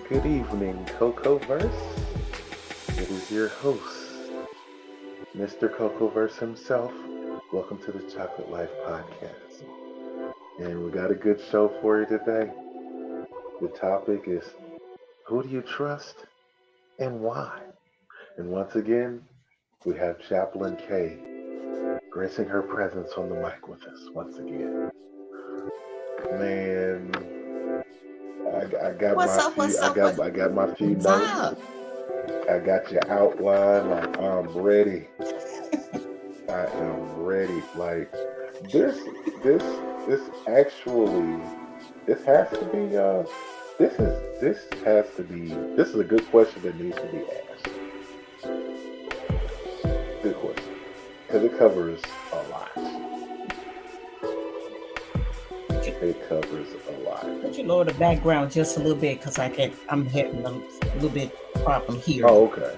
Good evening, Cocoverse. It is your host, Mr. Cocoverse himself. Welcome to the Chocolate Life Podcast. And we got a good show for you today. The topic is, who do you trust and why? And once again, we have Chaplain K gracing her presence on the mic with us once again. Man, I got my few notes. I got your outline. Like, I'm ready. I am ready. Like, this is a good question that needs to be asked. Good question. Because it covers a lot. It covers a lot. Could you lower the background just a little bit, because I'm having a little bit problem here. Oh, okay.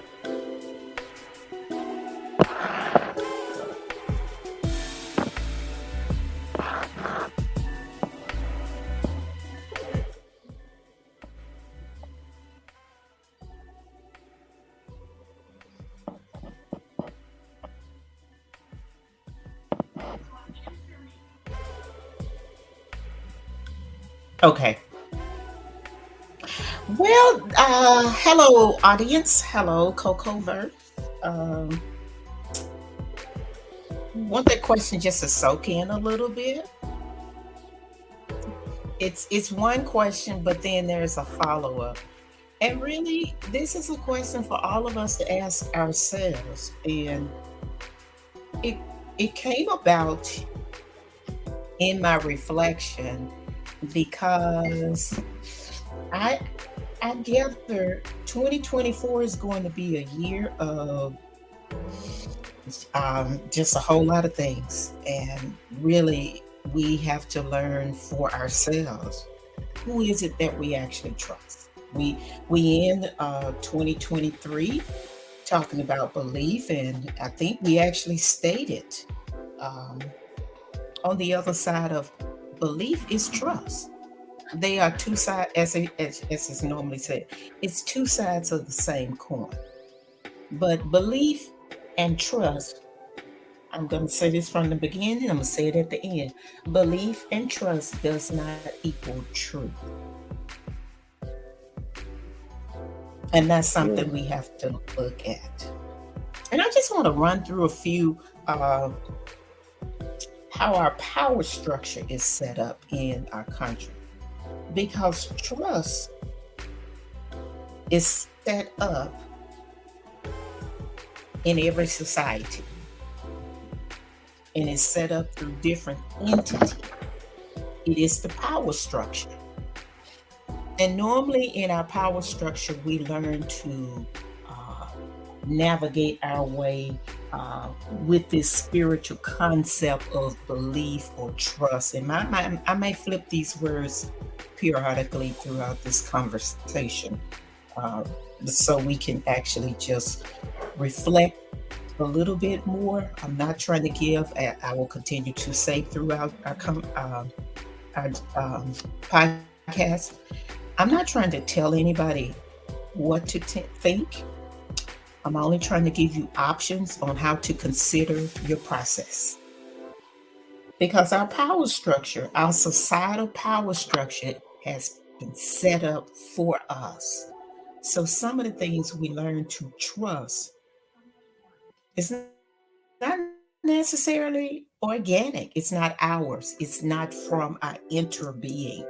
Okay. Well, hello, audience. Hello, Cocoverse. Want that question just to soak in a little bit. It's one question, but then there's a follow-up. And really, this is a question for all of us to ask ourselves. And it came about in my reflection because I gather 2024 is going to be a year of just a whole lot of things, and really we have to learn for ourselves, who is it that we actually trust. We end 2023 talking about belief, and I think we actually stated on the other side of belief is trust. They are two sides, as is normally said. It's two sides of the same coin. But belief and trust, I'm going to say this from the beginning, I'm going to say it at the end. Belief and trust does not equal truth. And that's something we have to look at. And I just want to run through a few how our power structure is set up in our country. Because trust is set up in every society. And it's set up through different entities. It is the power structure. And normally in our power structure, we learn to navigate our way with this spiritual concept of belief or trust. And I may flip these words periodically throughout this conversation so we can actually just reflect a little bit more. I'm not trying to give, I will continue to say throughout our podcast, I'm not trying to tell anybody what to think. I'm only trying to give you options on how to consider your process. Because our power structure, our societal power structure has been set up for us. So some of the things we learn to trust is not necessarily organic. It's not ours. It's not from our inner being.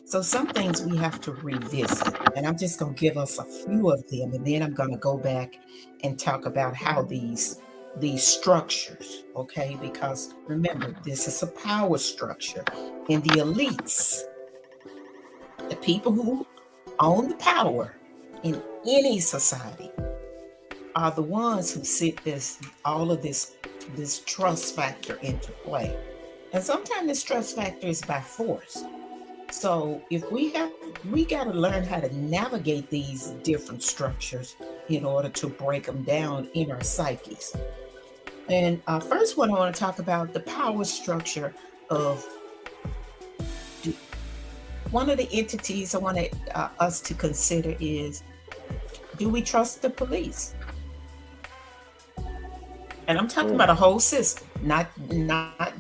So some things we have to revisit, and I'm just going to give us a few of them, and then I'm going to go back and talk about how these structures, okay? Because remember, this is a power structure, and the elites, the people who own the power in any society, are the ones who set all of this trust factor into play. And sometimes this trust factor is by force. So if we got to learn how to navigate these different structures in order to break them down in our psyches. And first one, I want to talk about the power structure of one of the entities I want us to consider is, do we trust the police? And I'm talking about a whole system, not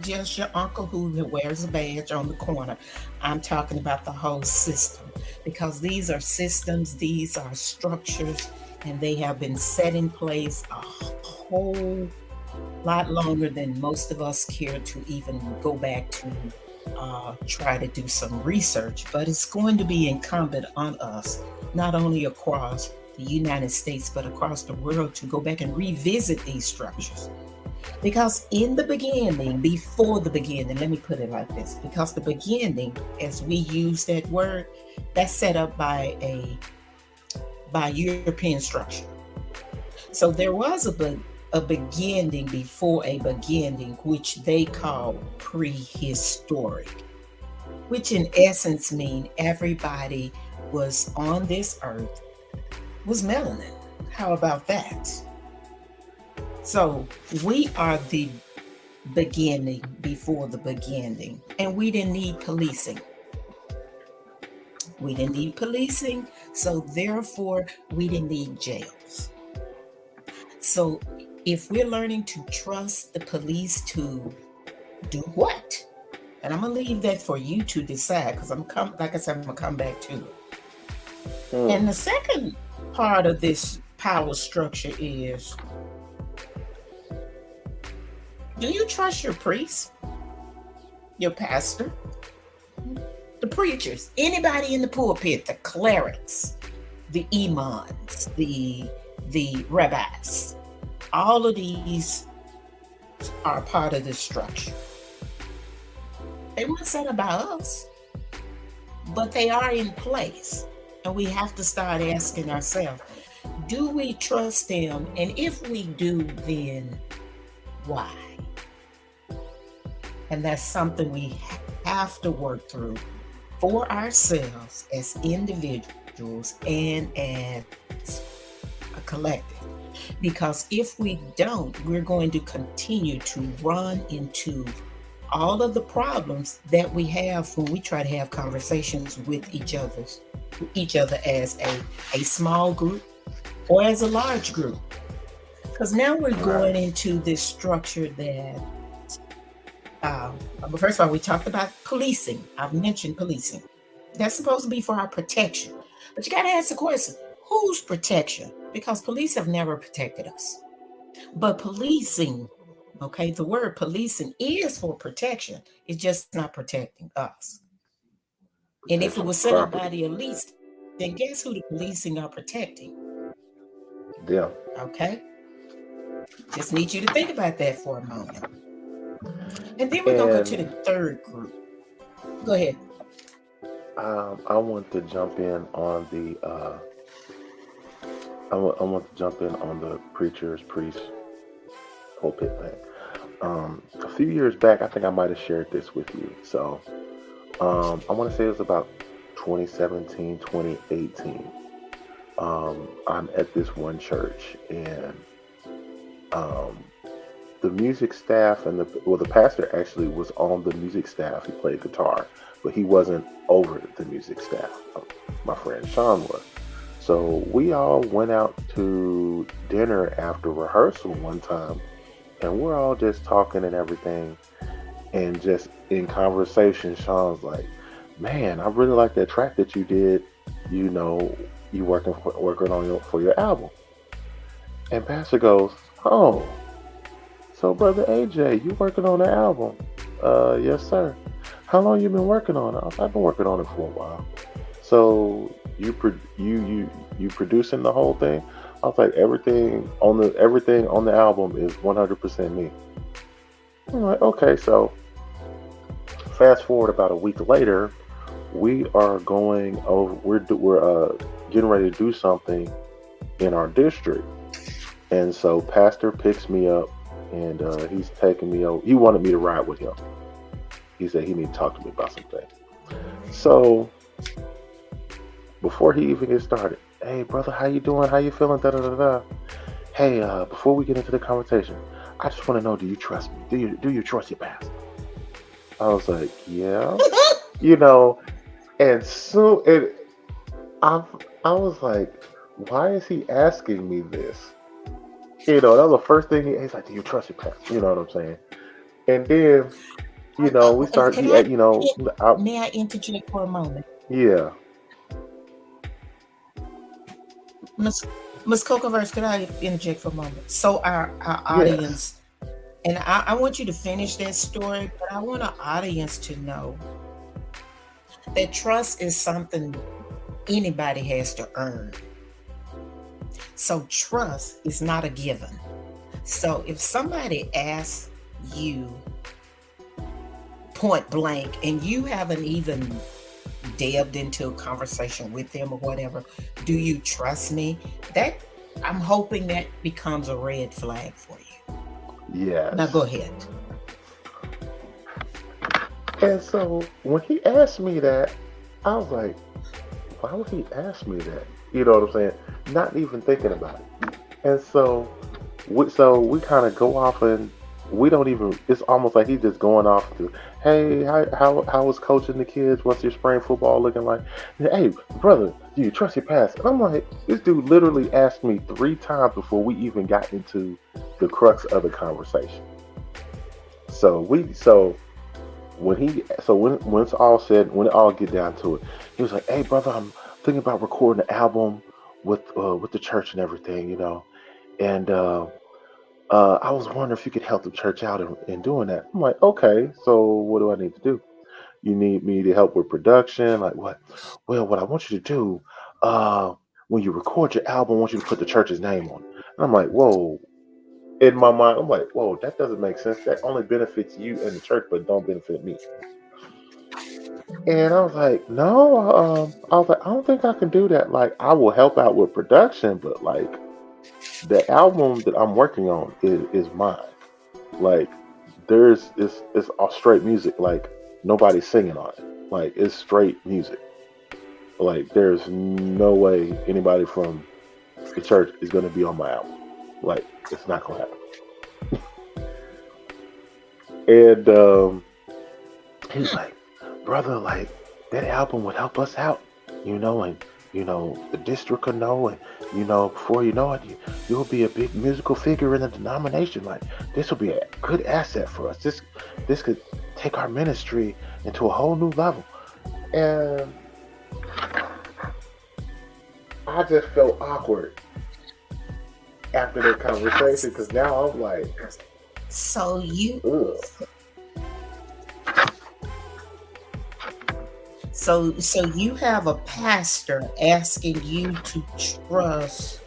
just your uncle who wears a badge on the corner. I'm talking about the whole system, because these are systems, these are structures, and they have been set in place a whole lot longer than most of us care to even go back to try to do some research. But it's going to be incumbent on us, not only across the United States, but across the world, to go back and revisit these structures. Because in the beginning, before the beginning, let me put it like this, because the beginning, as we use that word, that's set up by European structure. So there was a beginning before a beginning, which they call prehistoric, which in essence mean everybody was on this earth was melanin. How about that? So we are the beginning before the beginning, and we didn't need policing. We didn't need policing, so therefore we didn't need jails. So if we're learning to trust the police to do what? And I'm gonna leave that for you to decide, because like I said, I'm gonna come back to it. And the second part of this power structure is, do you trust your priest, your pastor, the preachers, anybody in the pulpit, the clerics, the imams, the rabbis? All of these are part of this structure. They weren't said about us, but they are in place. And we have to start asking ourselves, do we trust them? And if we do, then why? And that's something we have to work through for ourselves as individuals and as a collective. Because if we don't, we're going to continue to run into all of the problems that we have when we try to have conversations with each other as a small group or as a large group. Because now we're going into this structure that, first of all, we talked about policing. I've mentioned policing. That's supposed to be for our protection. But you got to ask the question, whose protection? Because police have never protected us. But policing, okay, the word policing is for protection. It's just not protecting us. And if it was set up by the elites, then guess who the policing are protecting? Yeah. Okay? Just need you to think about that for a moment. And then we're going to go to the third group. Go ahead. I want to jump in on the preacher's priest pulpit thing. A few years back, I think I might have shared this with you. So I want to say it was about 2017, 2018. I'm at this one church, and the music staff and the pastor actually was on the music staff. He played guitar, but he wasn't over the music staff. My friend Sean was. So we all went out to dinner after rehearsal one time, and we're all just talking and everything. And just in conversation, Sean's like, "Man, I really like that track that you did. You know, you working on for your album." And Pastor goes, "Oh, so Brother AJ, you working on the album?" Yes, sir." "How long you been working on it?" "I've been working on it for a while." "So you producing the whole thing?" I was like, everything on the album is 100% me. I'm like, okay. So fast forward about a week later, we are going over. We're getting ready to do something in our district, and so Pastor picks me up, and he's taking me over. He wanted me to ride with him. He said he needed to talk to me about something. So before he even gets started, "Hey brother, how you doing? How you feeling? Da da da da. Hey, before we get into the conversation, I just want to know, do you trust me? Do you trust your pastor?" I was like, "Yeah." You know, And so I I was like, why is he asking me this? That was the first thing he's like, do you trust your parents? You know what I'm saying? And then, we start, Can I, I, may I interject for a moment? yeah, Miss Cocoverse, could I interject for a moment? So our yes, audience, and I want you to finish that story, but I want our audience to know that trust is something anybody has to earn. So trust is not a given. So if somebody asks you point blank and you haven't even delved into a conversation with them or whatever, do you trust me? That I'm hoping that becomes a red flag for you. Now go yes. ahead. And so when he asked me that, I was like, why would he ask me that? You know what I'm saying? Not even thinking about it. And so we kind of go off, and we don't even. It's almost like he's just going off to, hey, how was coaching the kids? What's your spring football looking like? And, hey, brother, do you trust your past? And I'm like, this dude literally asked me 3 times before we even got into the crux of the conversation. So when it's all said, when it all get down to it, he was like, hey, brother, I'm thinking about recording an album with the church and everything, and I was wondering if you could help the church out in doing that. I'm like, okay, so what do I need to do? You need me to help with production? Like what? Well, what I want you to do, when you record your album, I want you to put the church's name on it. And I'm like, whoa. In my mind, I'm like, whoa, that doesn't make sense. That only benefits you and the church, but don't benefit me. And I was like, no, I was like, I don't think I can do that. Like, I will help out with production, but like the album that I'm working on is mine. Like, it's all straight music. Like, nobody's singing on it. Like, it's straight music. Like, there's no way anybody from the church is going to be on my album. Like, it's not going to happen. And he's like, brother, like that album would help us out, and the district will know, and before you know it, you'll be a big musical figure in the denomination. Like this will be a good asset for us. This could take our ministry into a whole new level. And I just felt awkward after that conversation because now I'm like, so you ugh. So you have a pastor asking you to trust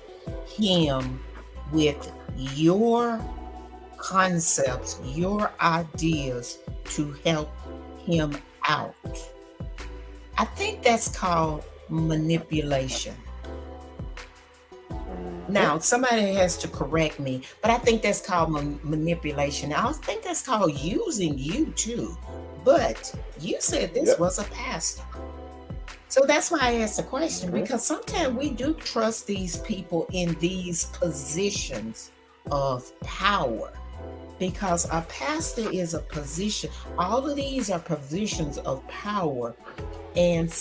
him with your concepts, your ideas to help him out. I think that's called manipulation. Now, somebody has to correct me, but I think that's called manipulation. I think that's called using you too. But you said this Yep. was a pastor. So that's why I asked the question, Mhm. because sometimes we do trust these people in these positions of power. Because a pastor is a position, all of these are positions of power, and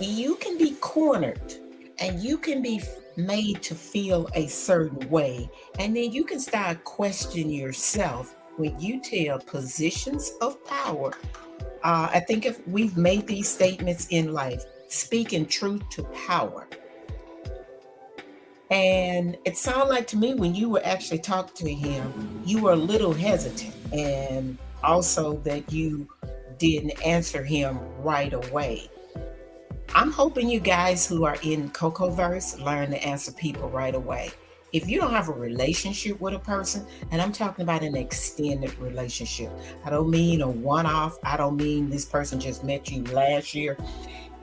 you can be cornered and you can be made to feel a certain way, and then you can start questioning yourself when you tell positions of power. I think if we've made these statements in life, speaking truth to power. And it sounded like to me when you were actually talking to him, you were a little hesitant, and also that you didn't answer him right away. I'm hoping you guys who are in Cocoverse learn to answer people right away. If you don't have a relationship with a person, and I'm talking about an extended relationship, I don't mean a one off, I don't mean this person just met you last year.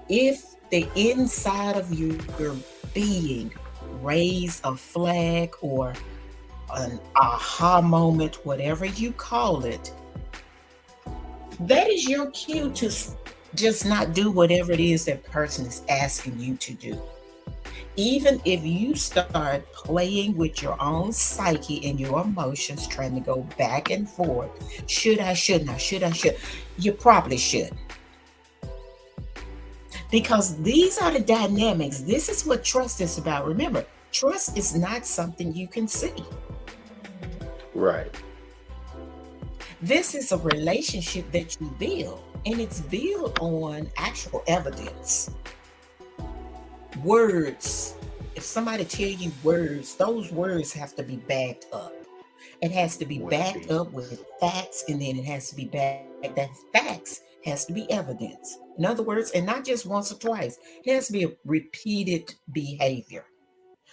If the inside of your being raise a flag or an aha moment, whatever you call it, that is your cue to just not do whatever it is that person is asking you to do. Even if you start playing with your own psyche and your emotions, trying to go back and forth, should I, shouldn't I, should I, should, you probably should. Because these are the dynamics. This is what trust is about. Remember, trust is not something you can see. Right. This is a relationship that you build, and it's built on actual evidence. Words. If somebody tell you words, those words have to be backed up. It has to be backed up with facts, and then it has to be backed. That facts has to be evidence. In other words, and not just once or twice. It has to be a repeated behavior.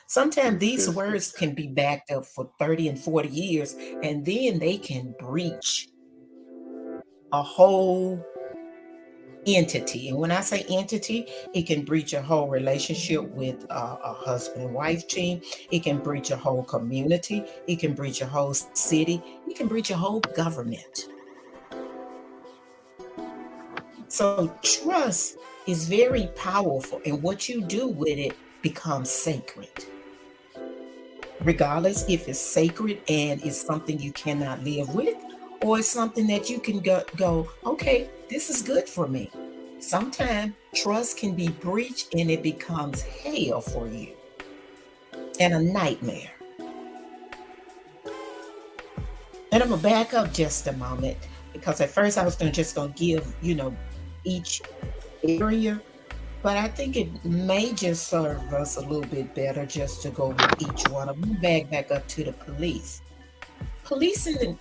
Sometimes these words can be backed up for 30 and 40 years, and then they can breach a whole entity. And when I say entity, it can breach a whole relationship with a husband and wife team. It can breach a whole community. It can breach a whole city. It can breach a whole government. So trust is very powerful, and what you do with it becomes sacred. Regardless if it's sacred and it's something you cannot live with, or it's something that you can go, okay, this is good for me. Sometimes trust can be breached and it becomes hell for you and a nightmare. And I'm gonna back up just a moment, because at first I was just gonna give, each area, but I think it may just serve us a little bit better just to go with each one of them. Back up to the police. Policing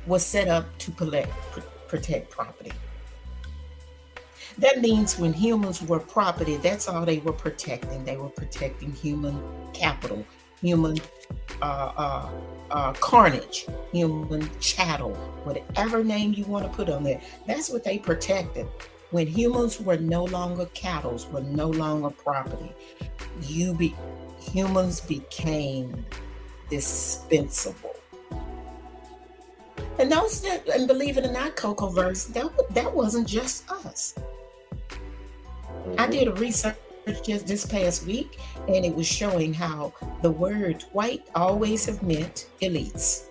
was set up to protect property. That means when humans were property, that's all they were protecting. They were protecting human capital, human carnage, human chattel, whatever name you want to put on there. That's what they protected. When humans were no longer cattle, were no longer property, humans became dispensable. And and believe it or not, Cocoverse, that wasn't just us. I did a research just this past week, and it was showing how the word white always have meant elites.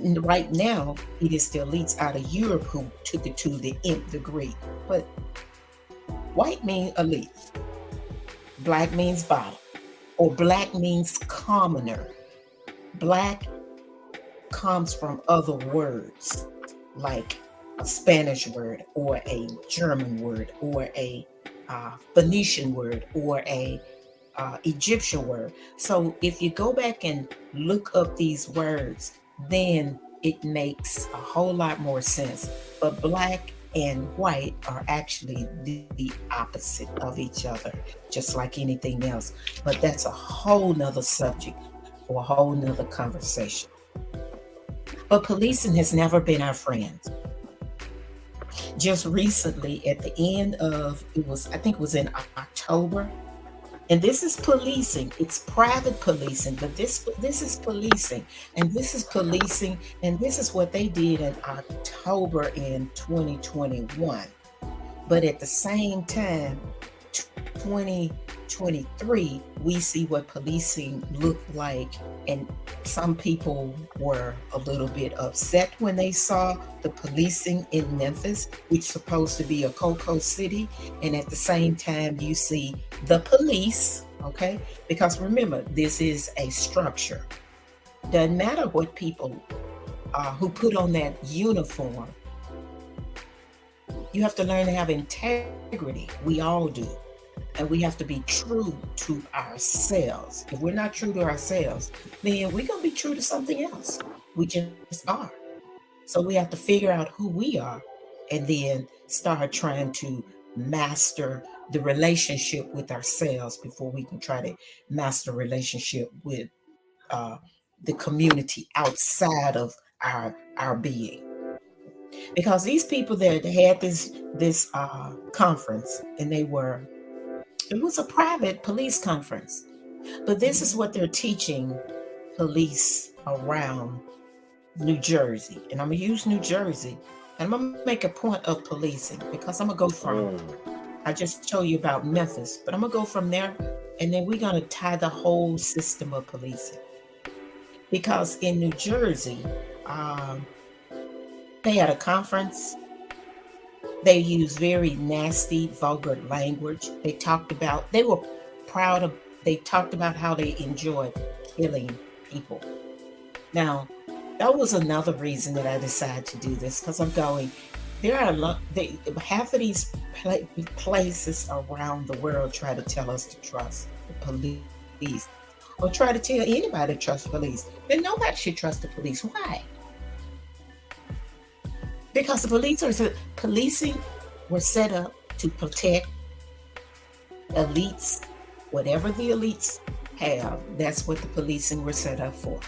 Right now, it is the elites out of Europe who took it to the nth degree. But white means elite, black means bottom, or black means commoner. Black comes from other words, like a Spanish word, or a German word, or a Phoenician word, or a Egyptian word. So if you go back and look up these words, then it makes a whole lot more sense. But black and white are actually the opposite of each other, just like anything else. But that's a whole nother subject for a whole nother conversation. But policing has never been our friend. Just recently, at the end of, I think it was in October, and this is policing. It's private policing, but this is policing, and this is policing, and this is what they did in October in 2021. But at the same time, 2023, we see what policing looked like, and some people were a little bit upset when they saw the policing in Memphis, which is supposed to be a cocoa city, and at the same time you see the police, okay? Because remember, this is a structure. Doesn't matter what people who put on that uniform. You have to learn to have integrity. We all do. And we have to be true to ourselves. If we're not true to ourselves, then we're going to be true to something else. We just are. So we have to figure out who we are, and then start trying to master the relationship with ourselves before we can try to master relationship with the community outside of our being. Because these people that had this conference, and it was a private police conference, but this is what they're teaching police around New Jersey. And I'm gonna use New Jersey, and I'm gonna make a point of policing, because I'm gonna go from, I just told you about Memphis, but I'm gonna go from there, and then we're gonna tie the whole system of policing. Because in New Jersey, they had a conference, They used very nasty, vulgar language. They were proud of, they talked about how they enjoyed killing people. Now, that was another reason that I decided to do this, because I'm going, there are a lot, half of these places around the world try to tell us to trust the police, or try to tell anybody to trust the police. Then nobody should trust the police. Why? Because policing were set up to protect elites. Whatever the elites have, that's what the policing were set up for.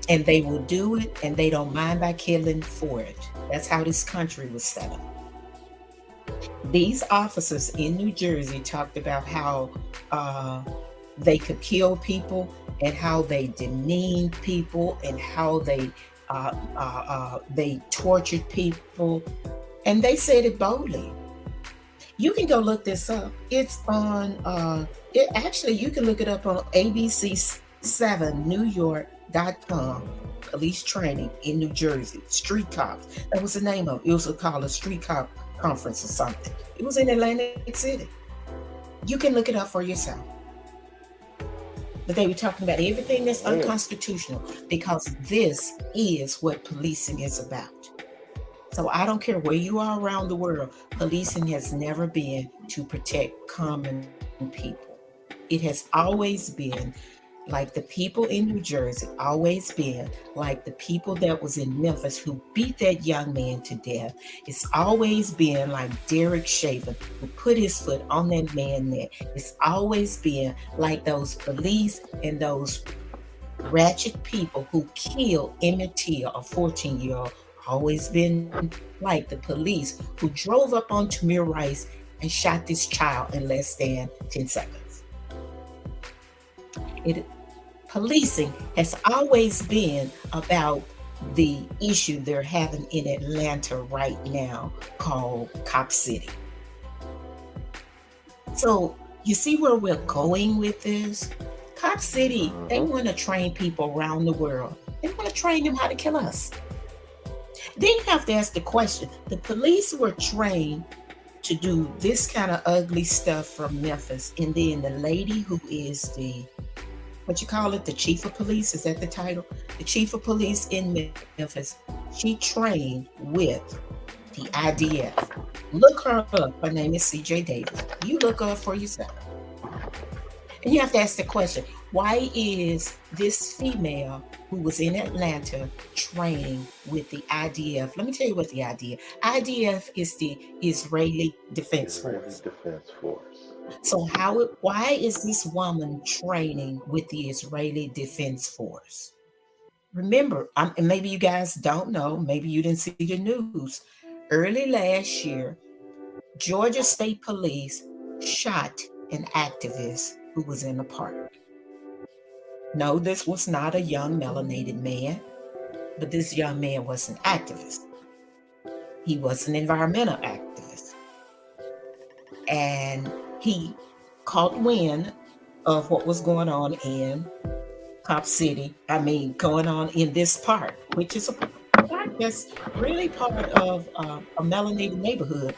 And they will do it, and they don't mind by killing for it. That's how this country was set up. These officers in New Jersey talked about how they could kill people, and how they demeaned people, and how they tortured people, and they said it boldly. You can go look this up. It's on. You can look it up on ABC7NewYork.com. Police training in New Jersey. Street cops. That was the name of it. It was called a street cop conference or something. It was in Atlantic City. You can look it up for yourself. But they were talking about everything that's unconstitutional, because this is what policing is about. So I don't care where you are around the world, policing has never been to protect common people. It has always been like the people in New Jersey, always been like the people that was in Memphis who beat that young man to death. It's always been like Derek Chauvin, who put his foot on that man's neck. It's always been like those police and those ratchet people who killed Emmett Till, a 14-year-old. Always been like the police who drove up on Tamir Rice and shot this child in less than 10 seconds. Policing has always been about the issue they're having in Atlanta right now called Cop City. So you see where we're going with this? Cop City, they want to train people around the world. They want to train them how to kill us. Then you have to ask the question, the police were trained to do this kind of ugly stuff from Memphis, and then the lady who is the chief of police, is that the title? The chief of police in Memphis, she trained with the IDF. Look her up, her name is CJ Davis. You look her up for yourself. And you have to ask the question, why is this female who was in Atlanta training with the IDF? Let me tell you what the IDF is the Israeli Defense Force. So why is this woman training with the Israeli Defense Force? Remember, and maybe you guys don't know, maybe you didn't see the news. Early last year, Georgia State Police shot an activist who was in a park. No, this was not a young melanated man, but this young man was an activist. He was an environmental activist. And he caught wind of what was going on in Cop City. Going on in this park, which is a park that's really part of a melanated neighborhood.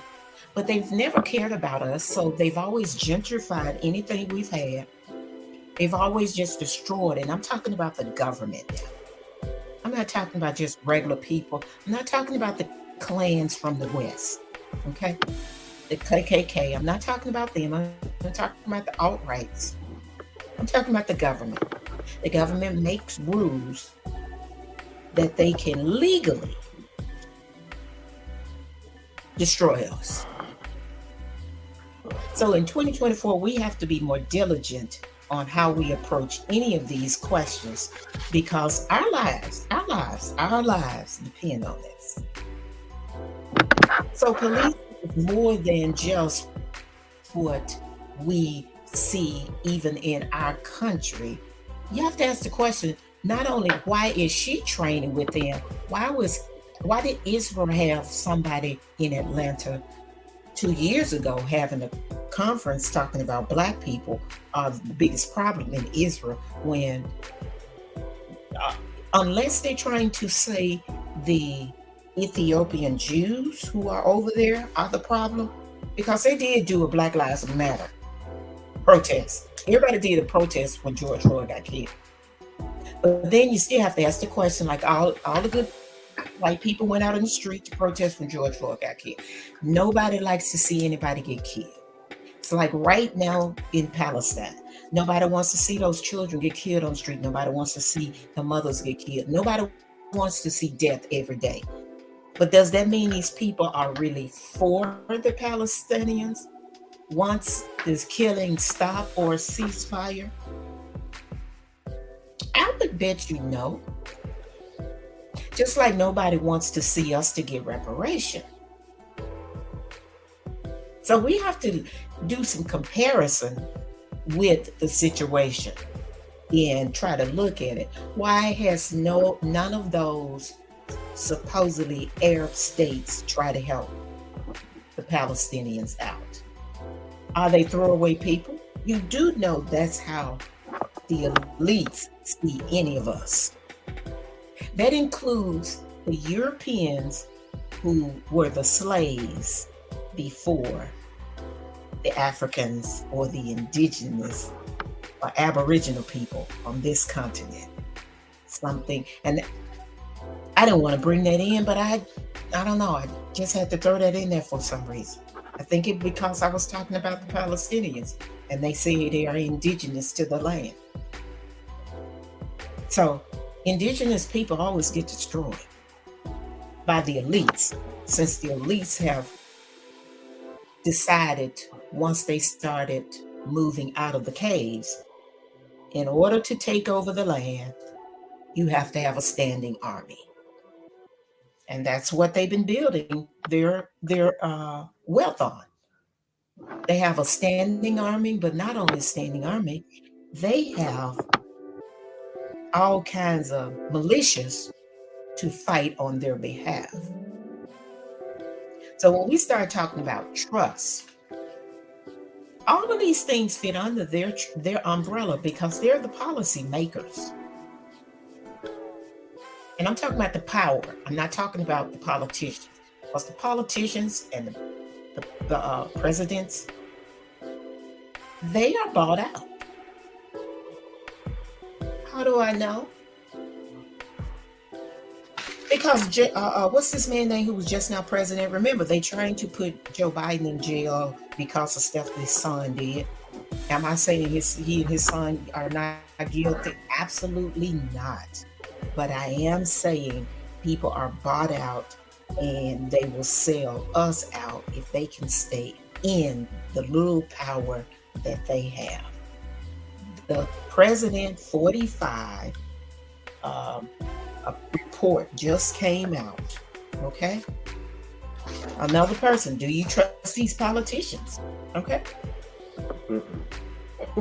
But they've never cared about us, so they've always gentrified anything we've had. They've always just destroyed it. And I'm talking about the government. I'm not talking about just regular people. I'm not talking about the clans from the West, okay? The KKK, I'm not talking about them. I'm not talking about the alt-rights. I'm talking about the government. The government makes rules that they can legally destroy us. So in 2024, we have to be more diligent on how we approach any of these questions, because our lives depend on this. So police is more than just what we see even in our country. You have to ask the question, not only why is she training with them, why did Israel have somebody in Atlanta 2 years ago having a conference talking about Black people are the biggest problem in Israel, when unless they're trying to say the Ethiopian Jews who are over there are the problem, because they did do a Black Lives Matter protest. Everybody did a protest when George Floyd got killed. But then you still have to ask the question, like all the good white people went out in the street to protest when George Floyd got killed. Nobody likes to see anybody get killed. It's like right now in Palestine. Nobody wants to see those children get killed on the street. Nobody wants to see the mothers get killed. Nobody wants to see death every day. But does that mean these people are really for the Palestinians once this killing stop or ceasefire? I would bet you no. Just like nobody wants to see us to get reparation. So we have to do some comparison with the situation and try to look at it. Why has none of those supposedly Arab states try to help the Palestinians out? Are they throwaway people? You do know that's how the elites see any of us. That includes the Europeans who were the slaves before the Africans or the indigenous or Aboriginal people on this continent. Something, and I didn't want to bring that in, but I don't know, I just had to throw that in there for some reason. I think it because I was talking about the Palestinians and they say they are indigenous to the land. So indigenous people always get destroyed by the elites, since the elites have decided once they started moving out of the caves, in order to take over the land, you have to have a standing army. And that's what they've been building their wealth on. They have a standing army, but not only a standing army, they have all kinds of militias to fight on their behalf. So when we start talking about trust, all of these things fit under their umbrella because they're the policy makers. And I'm talking about the power. I'm not talking about the politicians. Because the politicians and the presidents, they are bought out. How do I know? Because what's this man's name who was just now president? Remember, they trying to put Joe Biden in jail because of stuff his son did. Am I saying he and his son are not guilty? Absolutely not. But I am saying people are bought out and they will sell us out if they can stay in the little power that they have. The President 45 a report just came out, okay? Another person, do you trust these politicians? Okay?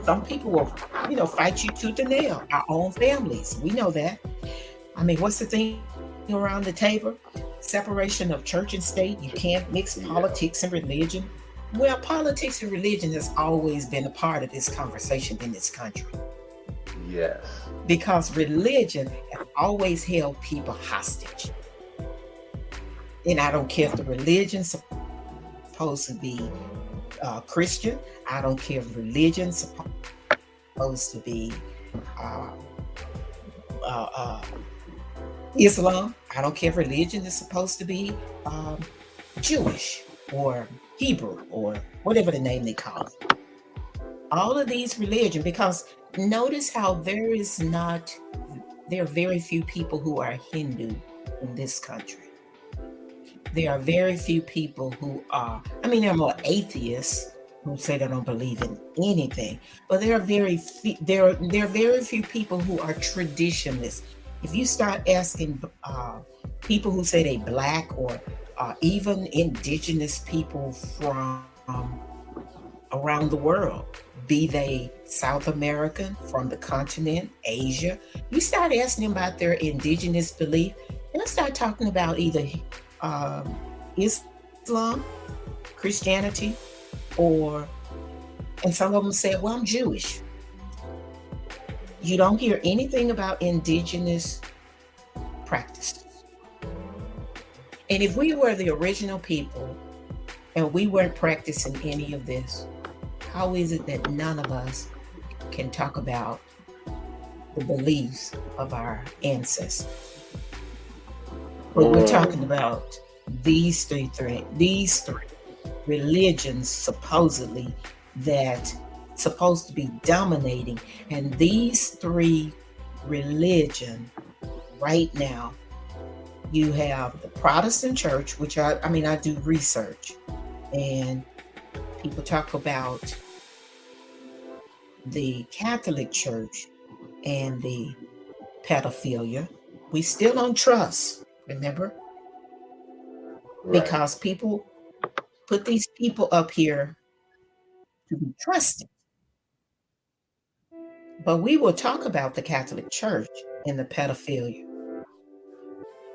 Some people will, fight you tooth and nail. Our own families, we know that. I mean, what's the thing around the table? Separation of church and state. You can't mix politics and religion. Well, politics and religion has always been a part of this conversation in this country. Yes. Because religion has always held people hostage. And I don't care if the religion's supposed to be Christian. I don't care if religion's supposed to be Islam. I don't care if religion is supposed to be Jewish or Hebrew or whatever the name they call it. All of these religions, because notice how there are very few people who are Hindu in this country. There are very few people who are, there are more atheists who say they don't believe in anything, but there are very few people who are traditionalists. If you start asking people who say they Black or even indigenous people from around the world, be they South American, from the continent, Asia, you start asking them about their indigenous belief, and I start talking about either Islam, Christianity, and some of them say, well, I'm Jewish. You don't hear anything about indigenous practices. And if we were the original people and we weren't practicing any of this, how is it that none of us can talk about the beliefs of our ancestors? But we're talking about these three religions supposedly that supposed to be dominating, and these three religion right now, you have the Protestant church, which I do research, and people talk about the Catholic church and the pedophilia. We still don't trust, remember? Right. Because people put these people up here to be trusted. But we will talk about the Catholic Church and the pedophilia.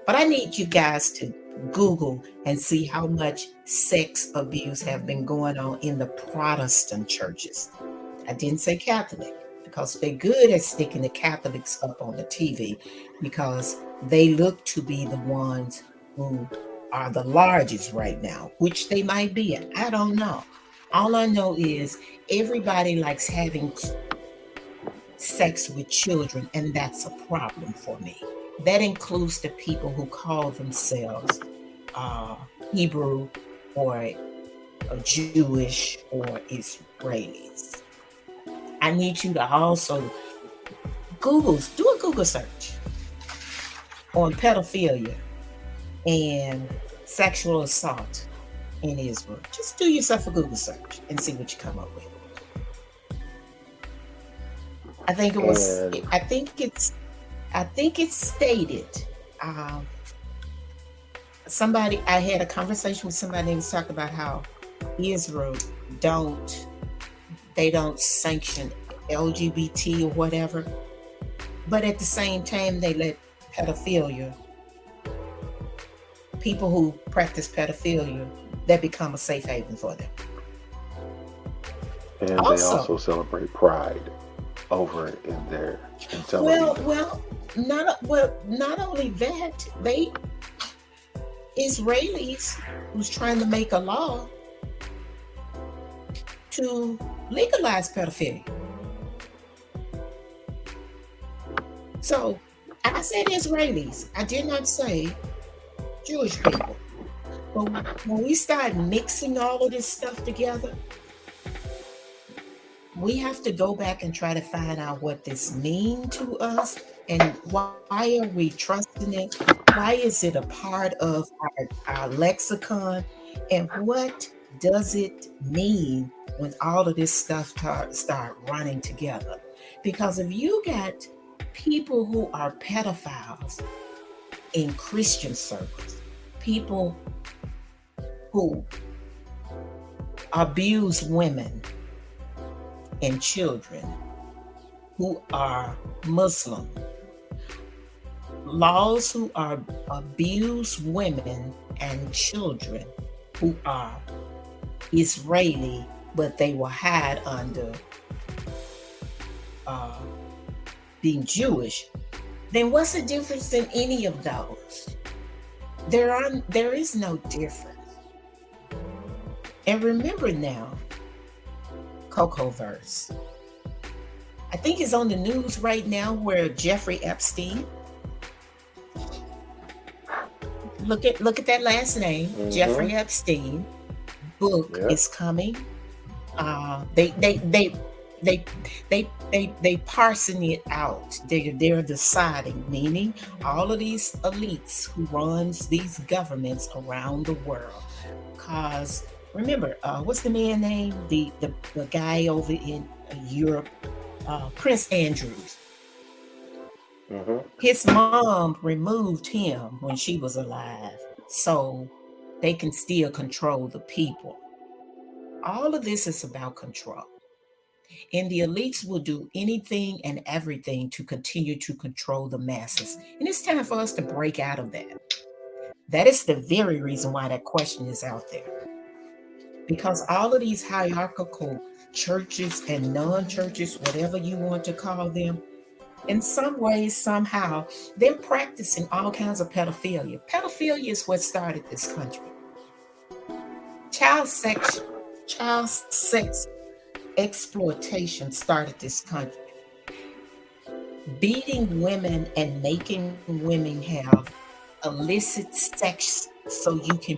But I need you guys to Google and see how much sex abuse have been going on in the Protestant churches. I didn't say Catholic because they're good at sticking the Catholics up on the TV because they look to be the ones who are the largest right now, which they might be. I don't know. All I know is everybody likes having sex with children, and that's a problem for me. That includes the people who call themselves Hebrew or Jewish or Israelis. I need you to also do a Google search on pedophilia and sexual assault in Israel. Just do yourself a Google search and see what you come up with. I think it's stated. I had a conversation with somebody who was talking about how Israel don't sanction LGBT or whatever, but at the same time they let pedophilia, people who practice pedophilia, that become a safe haven for them. And they also celebrate Pride over in their television. Well, not only that, they Israelis who's trying to make a law to legalize pedophilia. So I said Israelis. I did not say Jewish people. But when we start mixing all of this stuff together, we have to go back and try to find out what this means to us and why are we trusting it? Why is it a part of our lexicon? And what does it mean when all of this stuff start running together? Because if you got people who are pedophiles in Christian circles, people who abuse women and children who are Muslim, laws who are abuse women and children who are Israeli, but they will hide under being Jewish, then what's the difference in any of those? There is no difference. And remember now, Coco verse. I think it's on the news right now where Jeffrey Epstein. Look at that last name, Jeffrey Epstein. Book is coming. They parsing it out. They're deciding, meaning all of these elites who runs these governments around the world. Cause remember, what's the man name? The guy over in Europe, Prince Andrews. His mom removed him when she was alive, so they can still control the people. All of this is about control. And the elites will do anything and everything to continue to control the masses. And it's time for us to break out of that. That is the very reason why that question is out there. Because all of these hierarchical churches and non-churches, whatever you want to call them, In some ways, somehow, they're practicing all kinds of pedophilia. Pedophilia is what started this country. Child sex exploitation started this country. Beating women and making women have illicit sex so you can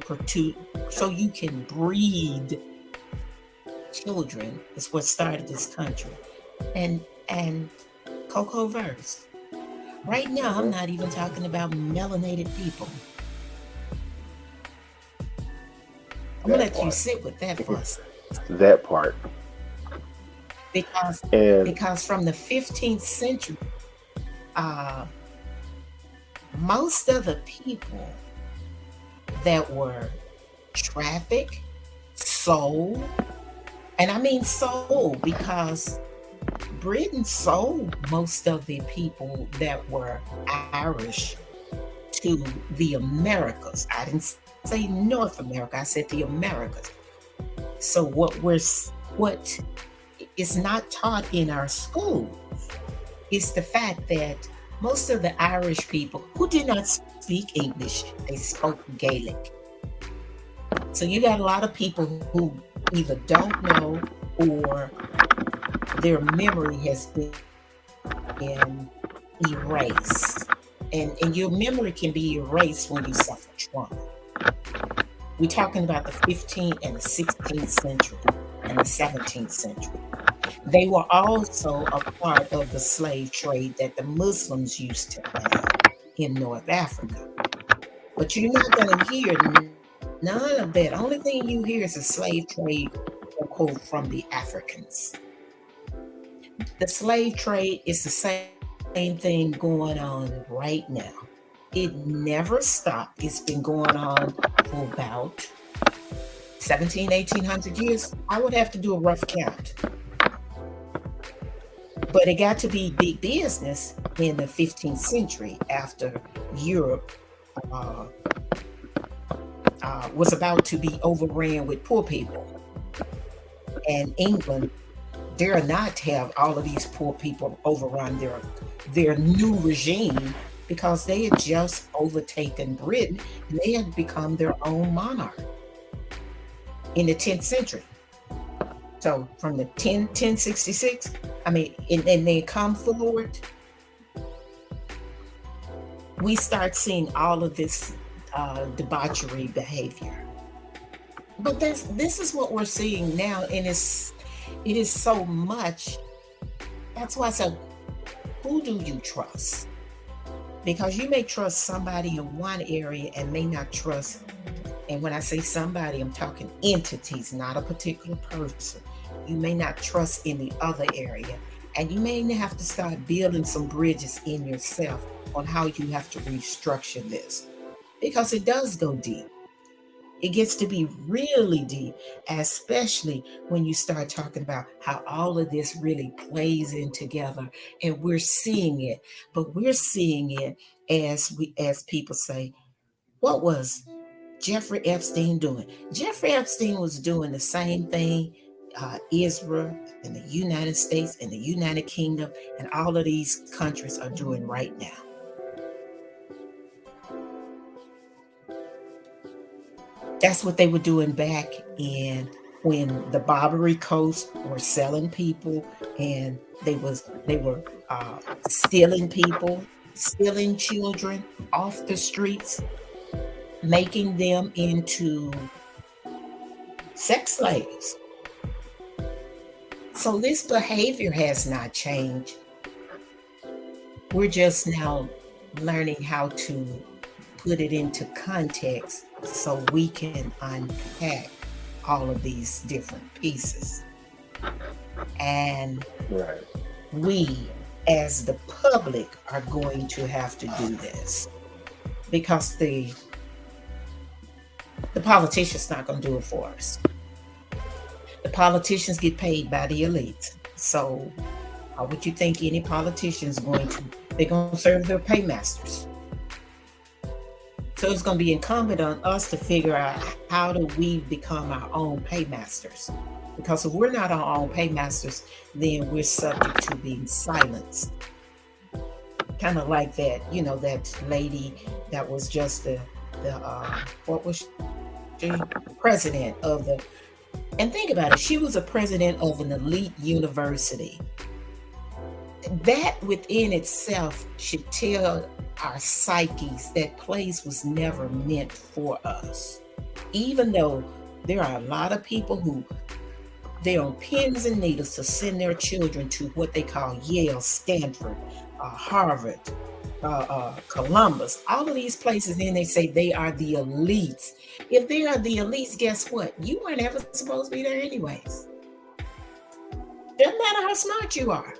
breed children is what started this country. And Coco Verse. Right now, I'm not even talking about melanated people. I'm gonna let you sit with that for us. That part. Because from the 15th century, most of the people that were trafficked, sold, and I mean sold because Britain sold most of the people that were Irish to the Americas. I didn't say North America, I said the Americas. So what is not taught in our schools is the fact that most of the Irish people who did not speak English, they spoke Gaelic. So you got a lot of people who either don't know or their memory has been erased. And your memory can be erased when you suffer trauma. We're talking about the 15th and the 16th century and the 17th century. They were also a part of the slave trade that the Muslims used to have in North Africa. But you're not going to hear none of that. Only thing you hear is a slave trade, quote, from the Africans. The slave trade is the same thing going on right now. It never stopped. It's been going on for about 1800 years. I would have to do a rough count. But it got to be big business in the 15th century after Europe was about to be overran with poor people. And England dare not have all of these poor people overrun their new regime because they had just overtaken Britain and they had become their own monarch in the 10th century. So from the 1066, and they come forward, we start seeing all of this debauchery behavior. But this is what we're seeing now, and it is so much. That's why I said, who do you trust? Because you may trust somebody in one area and may not trust, and when I say somebody, I'm talking entities, not a particular person. You may not trust in the other area, and you may have to start building some bridges in yourself on how you have to restructure this, because it does go deep. It gets to be really deep, especially when you start talking about how all of this really plays in together, and we're seeing it. But we're seeing it as people say, what was Jeffrey Epstein doing? Jeffrey Epstein was doing the same thing Israel and the United States and the United Kingdom and all of these countries are doing right now. That's what they were doing back in when the Barbary Coast were selling people, and they were stealing people, stealing children off the streets, making them into sex slaves. So this behavior has not changed. We're just now learning how to put it into context so we can unpack all of these different pieces. And right. We, as the public, are going to have to do this because the politicians not going to do it for us. The politicians get paid by the elites. So how would you think any politician is they're going to serve their paymasters? So it's going to be incumbent on us to figure out how do we become our own paymasters. Because if we're not our own paymasters, then we're subject to being silenced. kind of like that, that lady that was just the what was she? President of the, and think about it, she was a president of an elite university. That within itself should tell our psyches that place was never meant for us. Even though there are a lot of people who they're on pins and needles to send their children to what they call Yale, Stanford, Harvard, Columbus, all of these places, and they say they are the elites. If they are the elites, guess what? You weren't ever supposed to be there anyways. Doesn't matter how smart you are.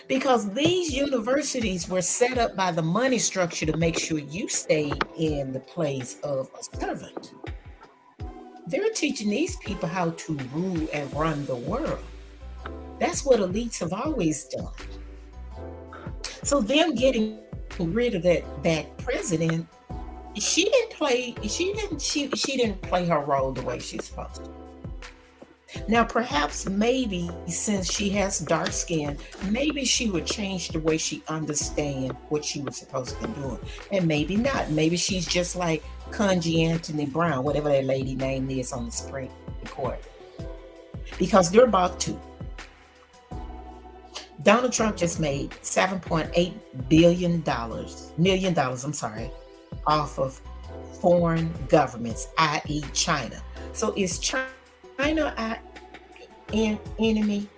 Because these universities were set up by the money structure to make sure you stayed in the place of a servant. They're teaching these people how to rule and run the world. That's what elites have always done. So them getting rid of that president, she didn't play her role the way she's supposed to. Now, perhaps maybe since she has dark skin, maybe she would change the way she understands what she was supposed to be doing. And maybe not. Maybe she's just like Ketanji Anthony Brown, whatever that lady name is on the Supreme Court. Because they're about to. Donald Trump just made $7.8 million, off of foreign governments, i.e. China. So is China an enemy,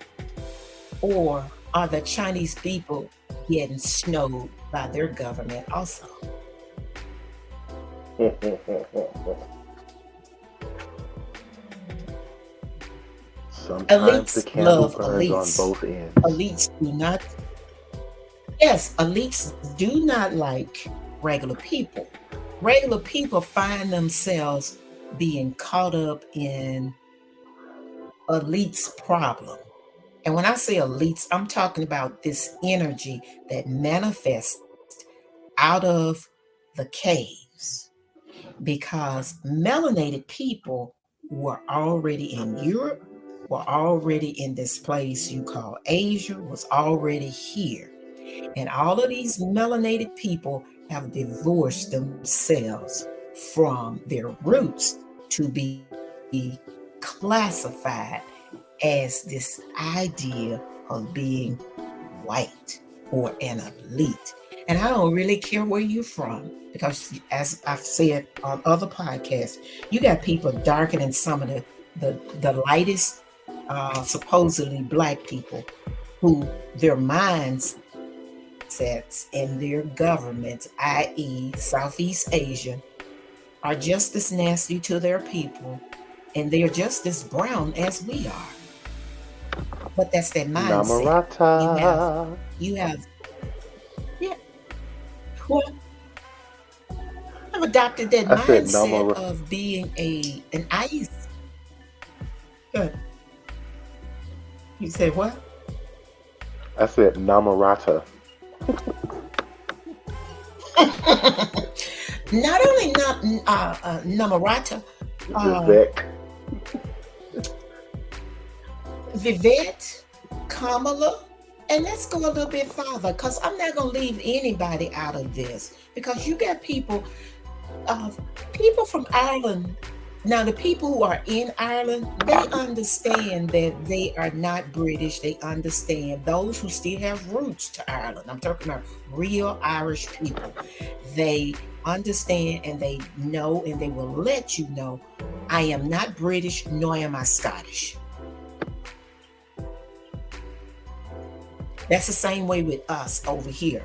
or are the Chinese people getting snowed by their government also? Sometimes elites the candle love burns elites. on both ends. Elites do not like regular people. Regular people find themselves being caught up in elites' problem. And when I say elites, I'm talking about this energy that manifests out of the caves, because melanated people were already in Europe, were already in this place you call Asia, was already here. And all of these melanated people have divorced themselves from their roots to be classified as this idea of being white or an elite. And I don't really care where you're from, because as I've said on other podcasts, you got people darker than some of the lightest supposedly Black people, who their mindsets and their governments, i.e. Southeast Asia, are just as nasty to their people, and they're just as brown as we are. But that's their mindset. Namarata. You have yeah. Well, I've adopted that mindset of being an ice. Good. You said what? I said Namarata. Not only Namarata, Vivette, Kamala, and let's go a little bit farther, because I'm not going to leave anybody out of this, because you got people from Ireland. Now, the people who are in Ireland, they understand that they are not British. They understand those who still have roots to Ireland. I'm talking about real Irish people. They understand, and they know, and they will let you know, I am not British, nor am I Scottish. That's the same way with us over here.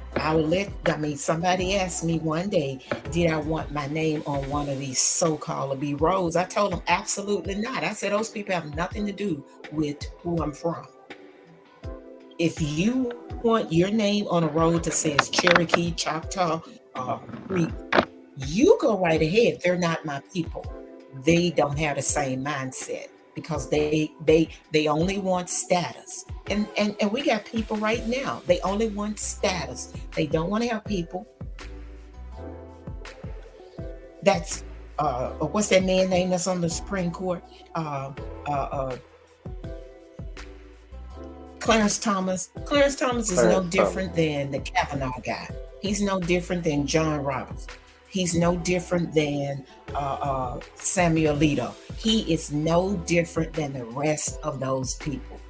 Somebody asked me one day, did I want my name on one of these so-called B roads? I told them absolutely not. I said, those people have nothing to do with who I'm from. If you want your name on a road that says Cherokee, Choctaw, Creek, you go right ahead. They're not my people. They don't have the same mindset, because they only want status. And we got people right now, they only want status. They don't want to have people. That's what's that man name that's on the Supreme Court? Clarence Thomas. Clarence Thomas is no different than the Kavanaugh guy. He's no different than John Roberts. He's no different than Samuel Alito. He is no different than the rest of those people.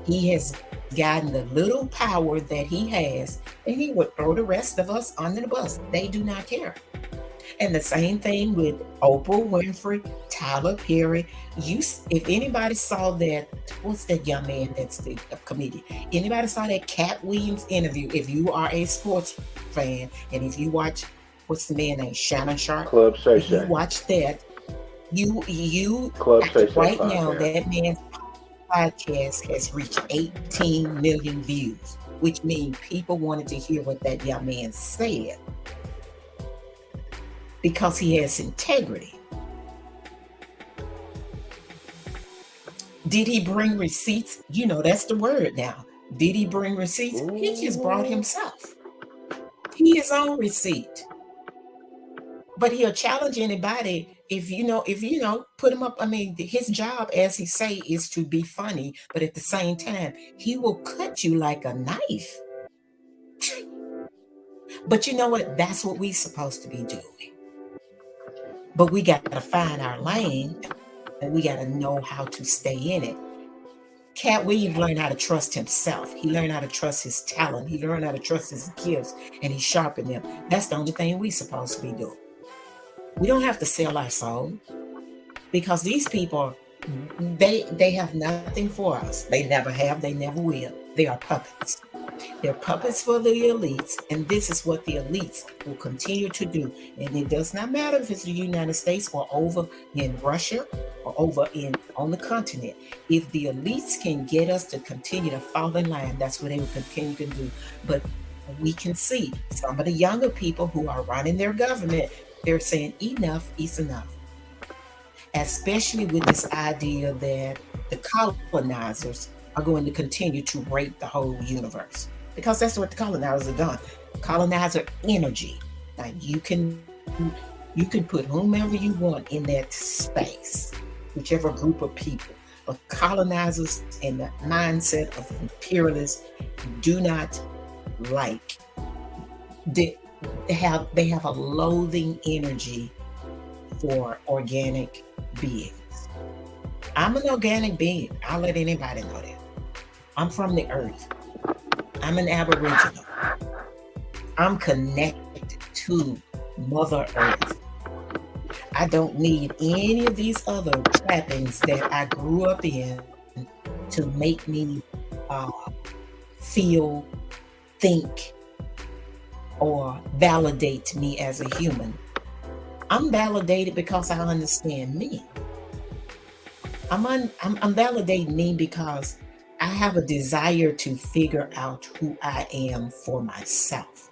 He has gotten the little power that he has, and he would throw the rest of us under the bus. They do not care. And the same thing with Oprah Winfrey, Tyler Perry. If anybody saw that, what's that young man that's the comedian? Anybody saw that Cat Williams interview? If you are a sports fan, and if you watch, what's the man name? Shannon Sharp. Club Shay If you watch that, you Club Shay right now that man's podcast has reached 18 million views, which means people wanted to hear what that young man said. Because he has integrity. Did he bring receipts? You know, that's the word now. Did he bring receipts? Ooh. He just brought himself. He his own receipt. But he'll challenge anybody if you know, put him up. I mean, his job, as he say, is to be funny, but at the same time, he will cut you like a knife. But you know what? That's what we're supposed to be doing. But we got to find our lane, and we got to know how to stay in it. Cat Williams learned how to trust himself. He learned how to trust his talent. He learned how to trust his gifts, and he sharpened them. That's the only thing we're supposed to be doing. We don't have to sell our soul, because these people, they have nothing for us. They never have. They never will. They are puppets. They're puppets for the elites, and this is what the elites will continue to do. And it does not matter if it's the United States or over in Russia or over on the continent. If the elites can get us to continue to fall in line, that's what they will continue to do. But we can see some of the younger people who are running their government, they're saying enough is enough. Especially with this idea that the colonizers are going to continue to rape the whole universe, because that's what the colonizers have done. Colonizer energy. Now you can put whomever you want in that space, whichever group of people. But colonizers and the mindset of imperialists do not like. They have a loathing energy for organic beings. I'm an organic being. I'll let anybody know that. I'm from the earth. I'm an Aboriginal. I'm connected to Mother Earth. I don't need any of these other trappings that I grew up in to make me feel, think, or validate me as a human. I'm validated because I understand me. I'm validating me because I have a desire to figure out who I am for myself.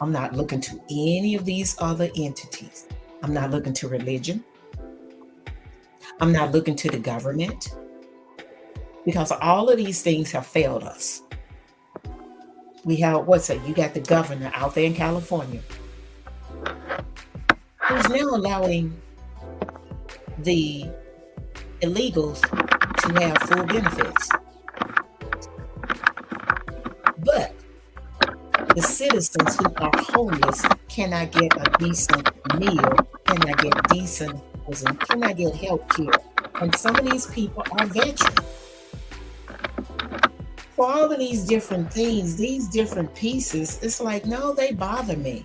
I'm not looking to any of these other entities. I'm not looking to religion. I'm not looking to the government, because all of these things have failed us. We have, you got the governor out there in California who's now allowing the illegals to have full benefits. But the citizens who are homeless cannot get a decent meal, cannot get decent housing, cannot get health care. And some of these people are veterans. For all of these different things, these different pieces, it's like, no, they bother me.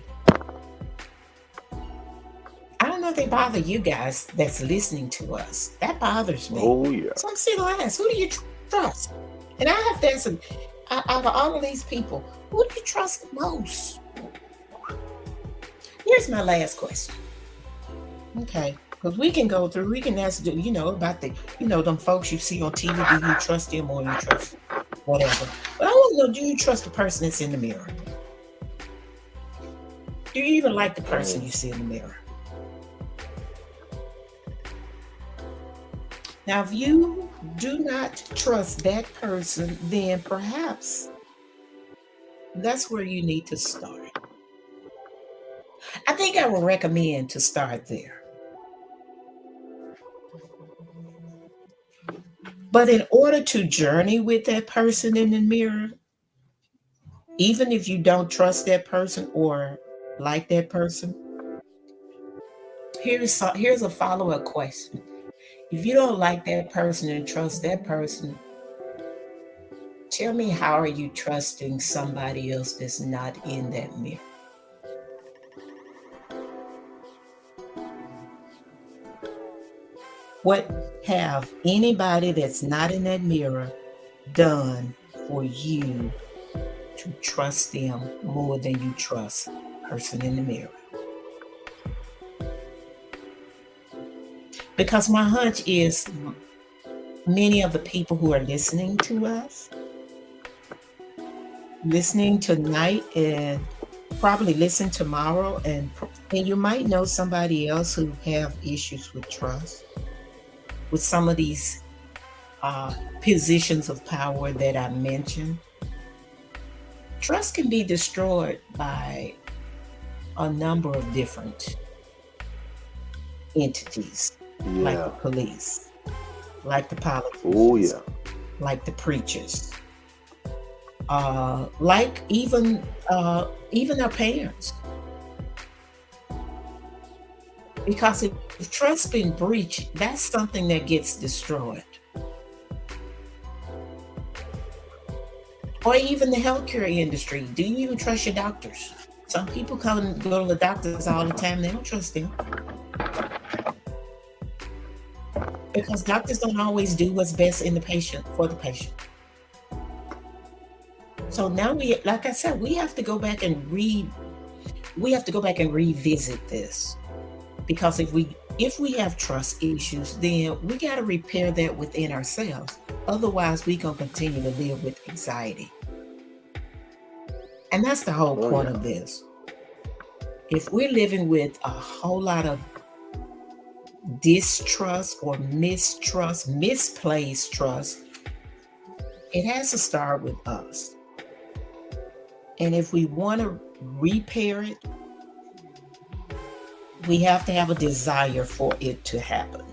I don't know if they bother you guys that's listening to us. That bothers me. Oh, yeah. So I'm still ask, who do you trust? And I have to answer, out of all of these people, who do you trust the most? Here's my last question. Okay, because we can go through, we can ask, about the, them folks you see on TV, do you trust them or you trust whatever? But I want to know, do you trust the person that's in the mirror? Do you even like the person you see in the mirror? Now, if you do not trust that person, then perhaps that's where you need to start. I think I would recommend to start there. But in order to journey with that person in the mirror, even if you don't trust that person or like that person, here's a follow-up question. If you don't like that person and trust that person, tell me, how are you trusting somebody else that's not in that mirror? What have anybody that's not in that mirror done for you to trust them more than you trust the person in the mirror? Because my hunch is many of the people who are listening to us, listening tonight and probably listen tomorrow, and you might know somebody else who have issues with trust, with some of these positions of power that I mentioned. Trust can be destroyed by a number of different entities, like the police, like the politicians, like the preachers, like even our parents. Because if trust been breached, that's something that gets destroyed. Or even the healthcare industry. Do you even trust your doctors? Some people come and go to the doctors all the time. They don't trust them. Because doctors don't always do what's best in the patient for the patient. So now like I said, we have to go back and revisit this. Because if we have trust issues, then we got to repair that within ourselves. Otherwise, we're going to continue to live with anxiety. And that's the whole point of this. If we're living with a whole lot of distrust or mistrust, misplaced trust, it has to start with us. And if we want to repair it, we have to have a desire for it to happen.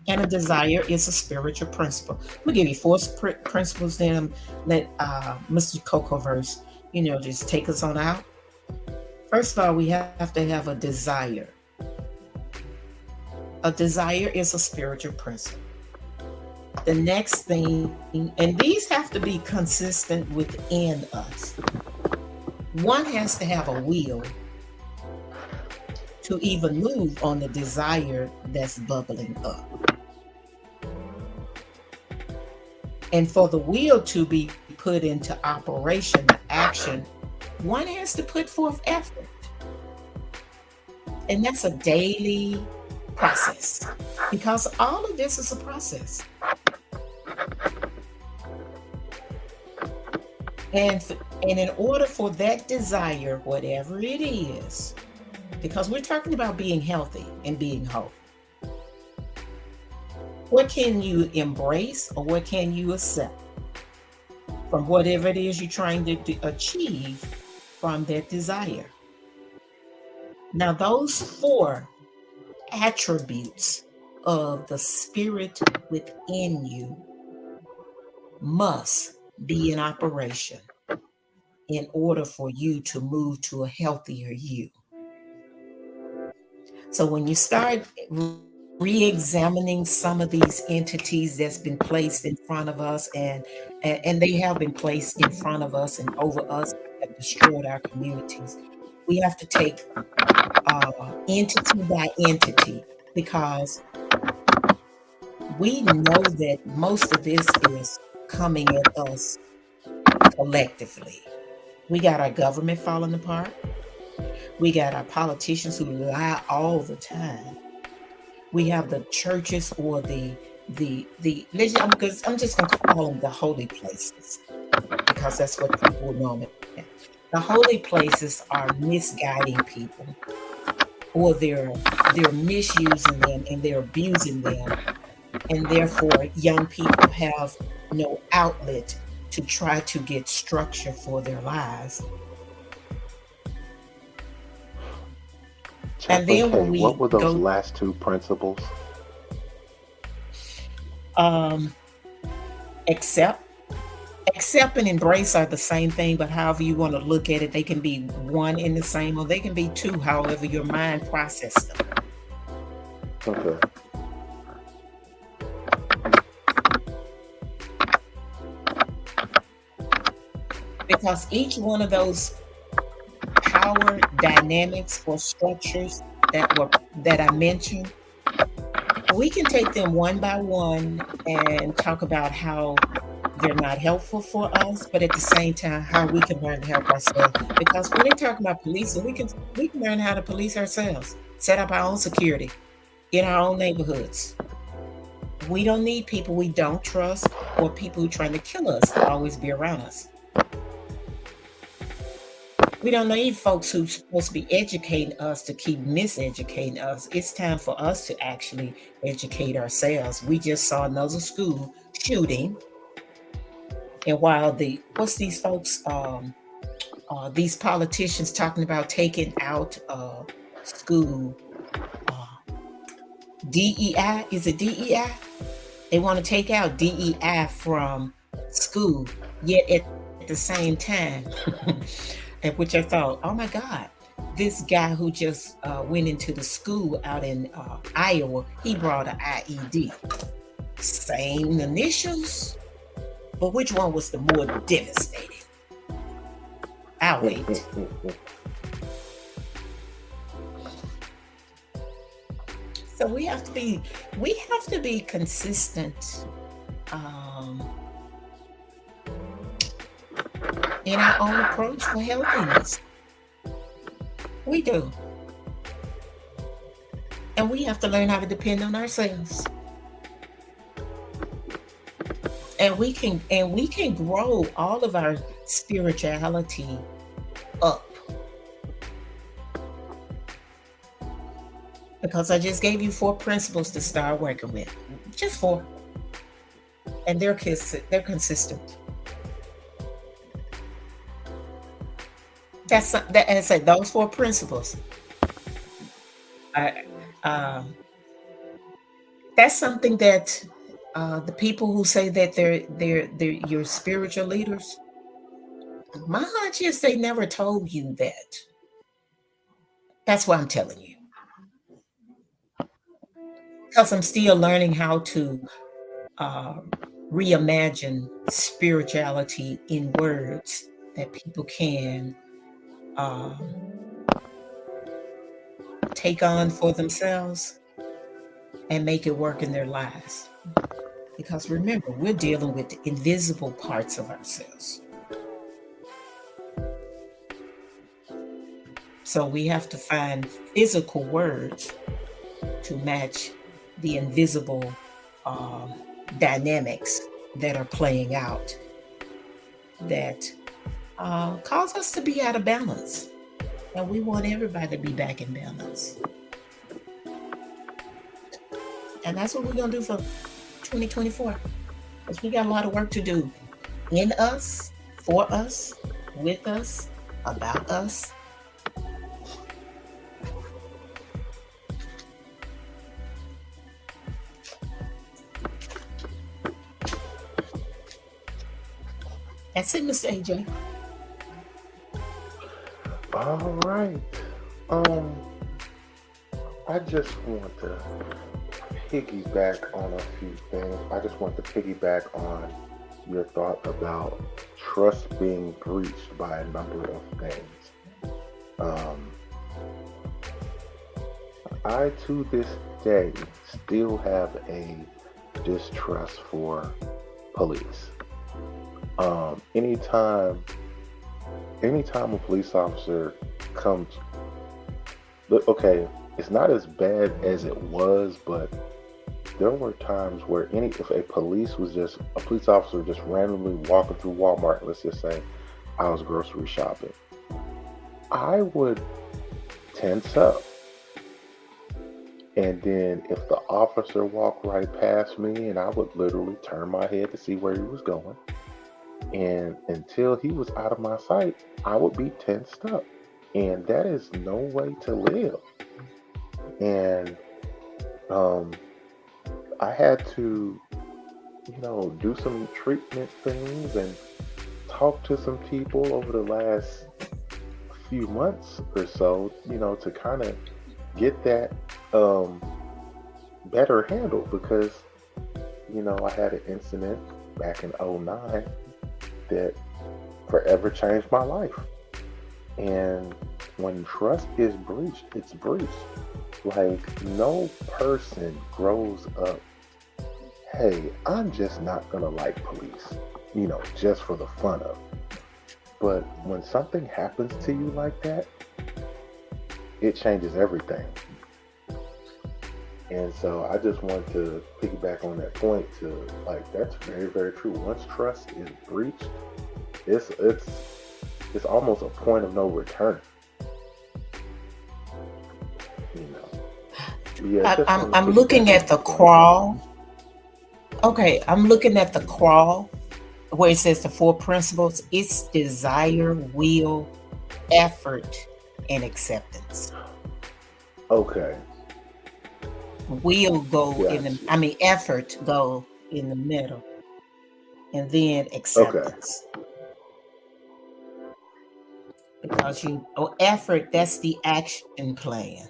And a desire is a spiritual principle. I'm going to give you 4 principles, then let Mr. Cocoverse, just take us on out. First of all, we have to have a desire. A desire is a spiritual principle. The next thing, and these have to be consistent within us. One has to have a will to even move on the desire that's bubbling up. And for the will to be put into operation, action, one has to put forth effort. And that's a daily process, because all of this is a process. And in order for that desire, whatever it is, because we're talking about being healthy and being whole, what can you embrace or what can you accept from whatever it is you're trying to achieve from that desire? Now, those 4 attributes of the spirit within you must be in operation in order for you to move to a healthier you. So when you start re-examining some of these entities that's been placed in front of us, and they have been placed in front of us and over us, have destroyed our communities, we have to take entity by entity, because we know that most of this is coming at us collectively. We got our government falling apart. We got our politicians who lie all the time. We have the churches or because I'm just going to call them the holy places, because that's what people know. The holy places are misguiding people, or they're misusing them and they're abusing them, and therefore young people have no outlet to try to get structure for their lives. And then what were those last 2 principles? accept. Accept and embrace are the same thing, but however you want to look at it, they can be one in the same, or they can be two, however your mind processes them. Okay. Because each one of those power dynamics or structures that I mentioned, we can take them one by one and talk about how they're not helpful for us, but at the same time, how we can learn to help ourselves. Because when they talk about policing, we can learn how to police ourselves, set up our own security in our own neighborhoods. We don't need people we don't trust or people who are trying to kill us to always be around us. We don't need folks who's supposed to be educating us to keep miseducating us. It's time for us to actually educate ourselves. We just saw another school shooting. And while what's these folks, these politicians talking about taking out school DEI, is it DEI? They want to take out DEI from school, yet at the same time, at which I thought, oh my God, this guy who just went into the school out in Iowa, he brought an IED. Same initials, but which one was the more devastating? I'll wait. So we have to be consistent in our own approach for healthiness. We do. And we have to learn how to depend on ourselves. And we can grow all of our spirituality up. Because I just gave you 4 principles to start working with. Just 4. And they're consistent. And I said those 4 principles. That's something that the people who say that they're your spiritual leaders, my hunch is they never told you that. That's why I'm telling you. Because I'm still learning how to reimagine spirituality in words that people can take on for themselves and make it work in their lives. Because remember, we're dealing with the invisible parts of ourselves. So we have to find physical words to match the invisible dynamics that are playing out that cause us to be out of balance. And we want everybody to be back in balance. And that's what we're going to do for 2024. Because we got a lot of work to do in us, for us, with us, about us. That's it, Mr. AJ. All right. I just want to piggyback on a few things. I just want to piggyback on your thought about trust being breached by a number of things. I, to this day, still have a distrust for police. Anytime a police officer comes, okay, it's not as bad as it was, but there were times where if a police officer just randomly walking through Walmart, let's just say I was grocery shopping, I would tense up. And then if the officer walked right past me, and I would literally turn my head to see where he was going. And until he was out of my sight, I would be tensed up. And that is no way to live. And I had to do some treatment things and talk to some people over the last few months or so, to kind of get that better handled because, I had an incident back in '09 that forever changed my life. And when trust is breached, it's breached. Like, no person grows up, hey, I'm just not gonna like police, just for the fun of it. But when something happens to you like that, it changes everything. And so I just want to piggyback on that point to, like, that's very, very true. Once trust is breached, it's almost a point of no return. Yeah, I'm looking at the crawl. Okay, I'm looking at the crawl where it says the 4 principles. It's desire, will, effort, and acceptance. Okay. Will go effort go in the middle, and then acceptance. Okay. Because effort, that's the action plan.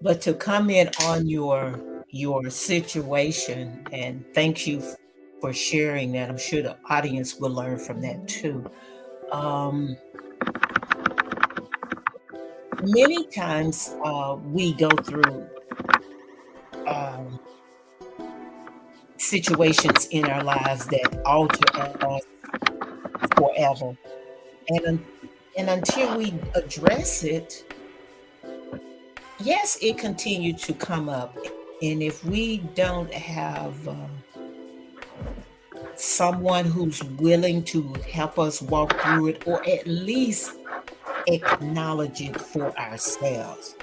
But to comment on your situation, and thank you for sharing that. I'm sure the audience will learn from that too. Many times we go through situations in our lives that alter us forever, and until we address it, yes, it continued to come up. And if we don't have someone who's willing to help us walk through it, or at least acknowledge it for ourselves,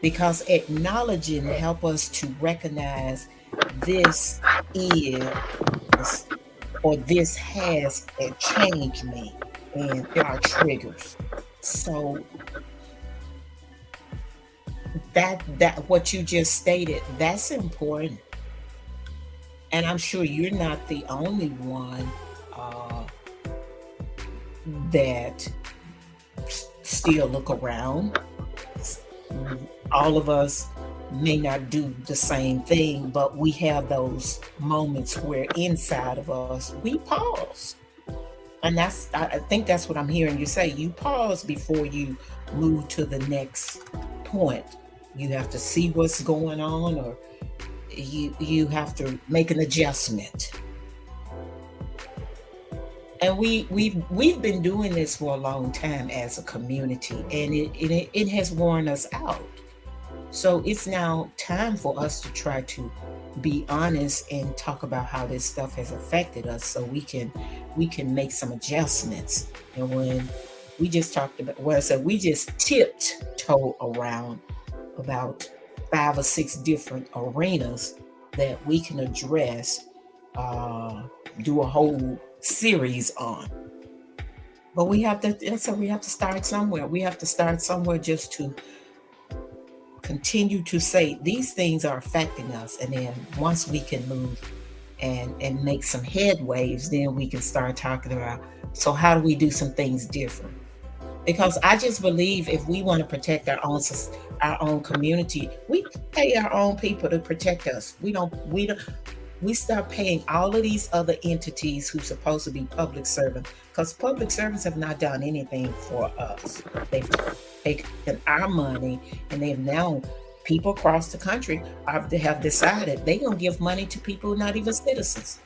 because acknowledging help us to recognize this is, or this has changed me, and there are triggers. So that what you just stated, that's important. And I'm sure you're not the only one that still look around. All of us may not do the same thing, but we have those moments where inside of us we pause. And I think that's what I'm hearing you say. You pause before you move to the next point. You have to see what's going on, or you have to make an adjustment. And we've been doing this for a long time as a community, and it has worn us out. So it's now time for us to try to be honest and talk about how this stuff has affected us, so we can make some adjustments. And when we just talked about, well, so we just tiptoe around about 5 or 6 different arenas that we can address, do a whole series on. But we have to start somewhere. We have to start somewhere just to continue to say these things are affecting us. And then once we can move and make some headways, then we can start talking about, so how do we do some things different? Because I just believe if we want to protect our own community, we pay our own people to protect us. We start paying all of these other entities who's supposed to be public servants, because public servants have not done anything for us. They've taken our money, and they've now, people across the country have decided they're gonna give money to people who are not even citizens.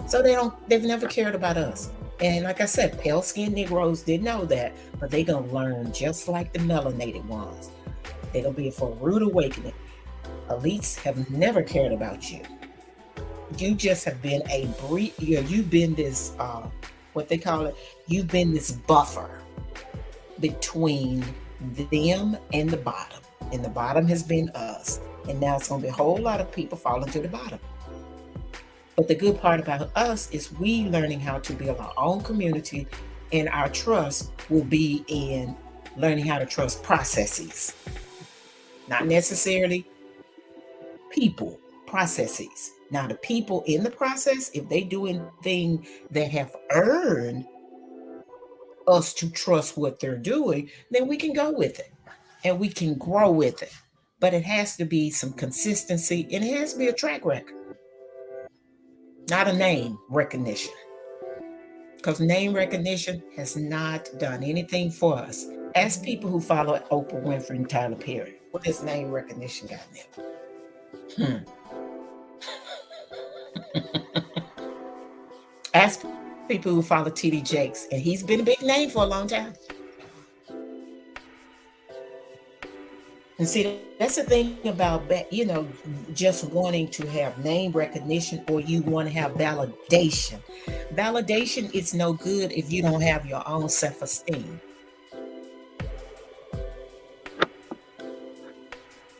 So they've never cared about us. And like I said, pale-skinned Negroes didn't know that, but they're gonna learn just like the melanated ones. They're gonna be for a rude awakening. Elites have never cared about you. You just have been you've been this, what they call it, you've been this buffer between them and the bottom. And the bottom has been us. And now it's gonna be a whole lot of people falling to the bottom. But the good part about us is we learning how to build our own community, and our trust will be in learning how to trust processes, not necessarily people, processes. Now, the people in the process, if they doing things that have earned us to trust what they're doing, then we can go with it and we can grow with it. But it has to be some consistency and it has to be a track record, not a name recognition. Because name recognition has not done anything for us. Ask people who follow Oprah Winfrey and Tyler Perry, what has name recognition got them? Ask people who follow TD Jakes, and he's been a big name for a long time. And see, that's the thing about, just wanting to have name recognition, or you want to have validation. Validation is no good if you don't have your own self-esteem.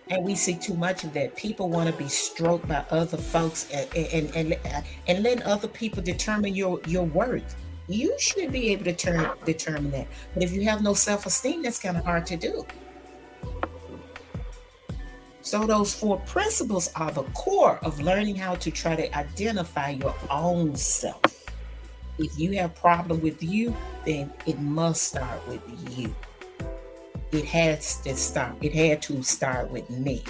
And we see too much of that. People want to be stroked by other folks and letting other people determine your worth. You should be able to determine that. But if you have no self-esteem, that's kind of hard to do. So those 4 principles are the core of learning how to try to identify your own self. If you have a problem with you, then it must start with you. It has to start. It had to start with me.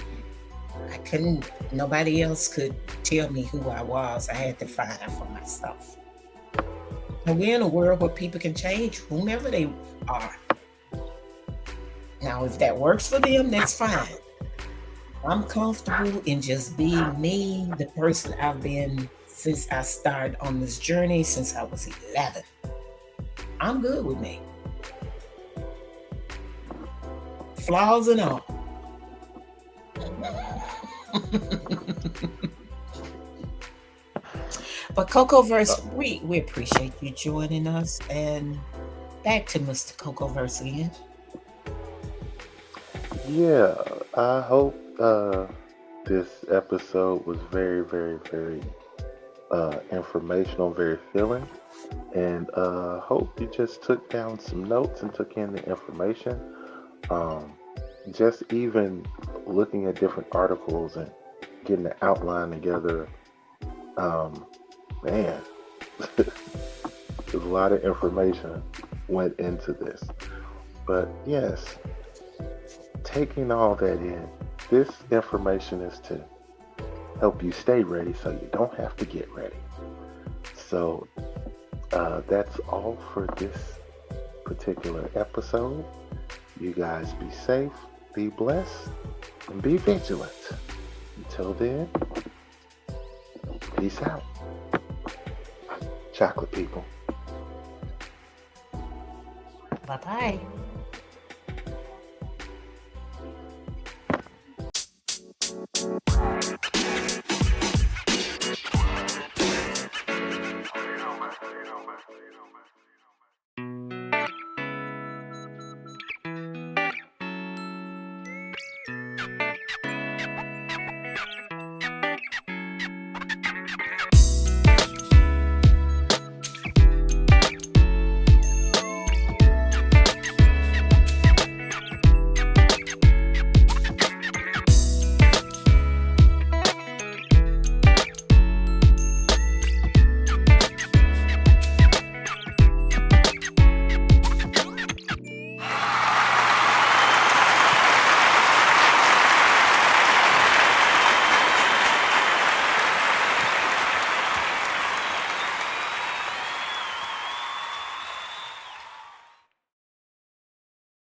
Nobody else could tell me who I was. I had to find out for myself. And we're in a world where people can change whomever they are. Now, if that works for them, that's fine. I'm comfortable in just being me, the person I've been since I started on this journey, since I was 11. I'm good with me. Flaws and all. But Cocoverse, we appreciate you joining us. And back to Mr. Cocoverse again. Yeah, I hope this episode was very, very, very informational, very filling, and hope you just took down some notes and took in the information. Just even looking at different articles and getting the outline together, man, there's a lot of information went into this. But yes, taking all that in, this information is to help you stay ready so you don't have to get ready. So that's all for this particular episode. You guys be safe, be blessed, and be vigilant. Until then, peace out. Chocolate people. Bye-bye.